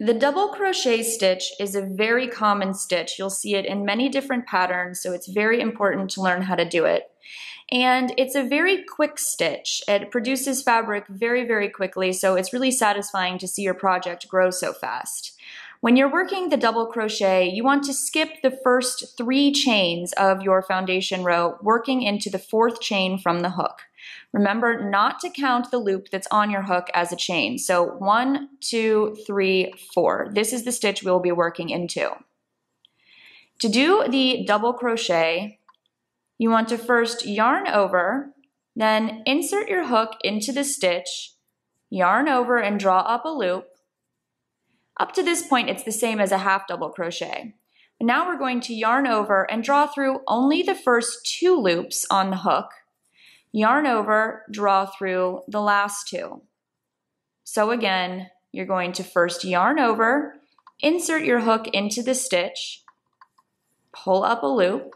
The double crochet stitch is a very common stitch. You'll see it in many different patterns, so it's very important to learn how to do it. And it's a very quick stitch. It produces fabric very, very quickly, so it's really satisfying to see your project grow so fast. When you're working the double crochet, you want to skip the first 3 chains of your foundation row, working into the 4th chain from the hook. Remember not to count the loop that's on your hook as a chain. So 1, 2, 3, 4. This is the stitch we'll be working into. To do the double crochet, you want to first yarn over, then insert your hook into the stitch, yarn over and draw up a loop. Up to this point, it's the same as a half double crochet. But now we're going to yarn over and draw through only the first 2 loops on the hook. Yarn over, draw through the last 2. So again, you're going to first yarn over, insert your hook into the stitch, pull up a loop,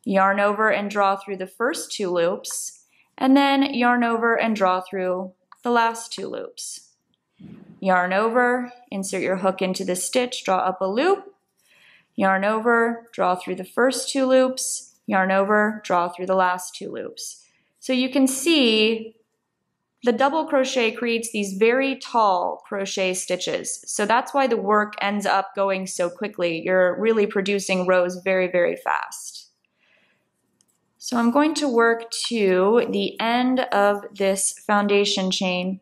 yarn over and draw through the first 2 loops, and then yarn over and draw through the last 2 loops. Yarn over, insert your hook into the stitch, draw up a loop, yarn over, draw through the first 2 loops, yarn over, draw through the last 2 loops. So you can see the double crochet creates these very tall crochet stitches. So that's why the work ends up going so quickly. You're really producing rows very, very fast. So I'm going to work to the end of this foundation chain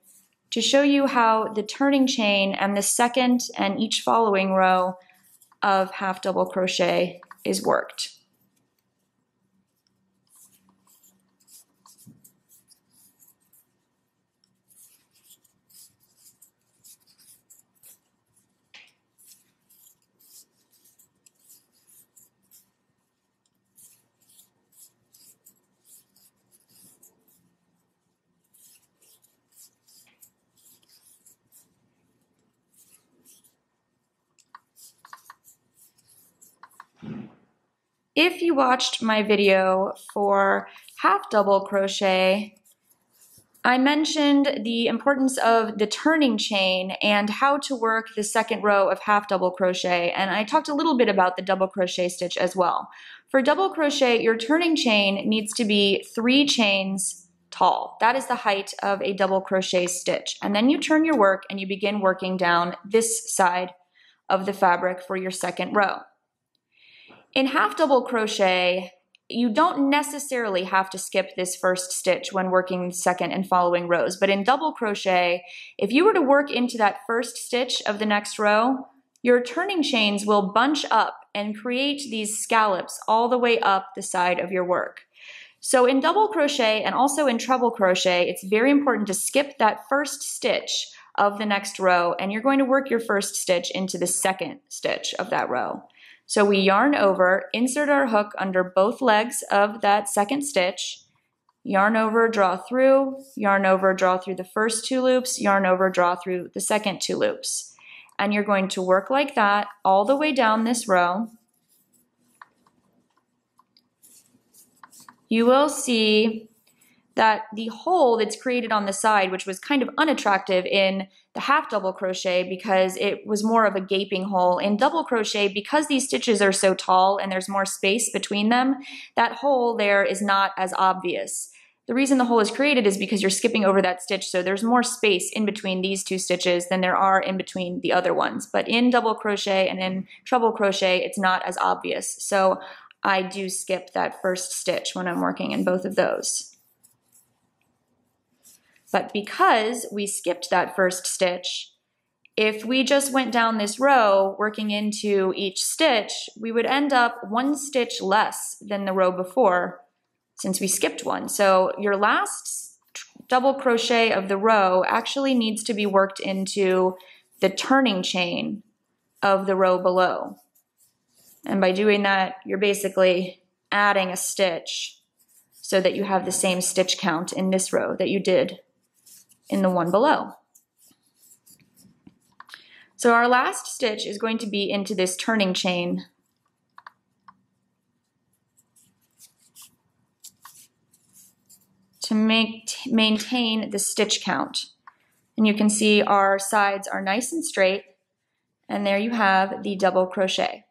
to show you how the turning chain and the second and each following row of half double crochet is worked. If you watched my video for half double crochet, I mentioned the importance of the turning chain and how to work the second row of half double crochet, and I talked a little bit about the double crochet stitch as well. For double crochet, your turning chain needs to be 3 chains tall. That is the height of a double crochet stitch. And then you turn your work and you begin working down this side of the fabric for your second row. In half double crochet, you don't necessarily have to skip this first stitch when working second and following rows, but in double crochet, if you were to work into that first stitch of the next row, your turning chains will bunch up and create these scallops all the way up the side of your work. So in double crochet and also in treble crochet, it's very important to skip that first stitch of the next row, and you're going to work your first stitch into the second stitch of that row. So we yarn over, insert our hook under both legs of that second stitch, yarn over, draw through, yarn over, draw through the first 2 loops, yarn over, draw through the second 2 loops. And you're going to work like that all the way down this row. You will see that the hole that's created on the side, which was kind of unattractive in the half double crochet because it was more of a gaping hole, in double crochet, because these stitches are so tall and there's more space between them, that hole there is not as obvious. The reason the hole is created is because you're skipping over that stitch, so there's more space in between these 2 stitches than there are in between the other ones. But in double crochet and in treble crochet, it's not as obvious. So I do skip that first stitch when I'm working in both of those. But because we skipped that first stitch, if we just went down this row working into each stitch, we would end up 1 stitch less than the row before since we skipped one. So your last double crochet of the row actually needs to be worked into the turning chain of the row below. And by doing that, you're basically adding a stitch so that you have the same stitch count in this row that you did in the one below. So our last stitch is going to be into this turning chain. To maintain the stitch count. And you can see our sides are nice and straight. And there you have the double crochet.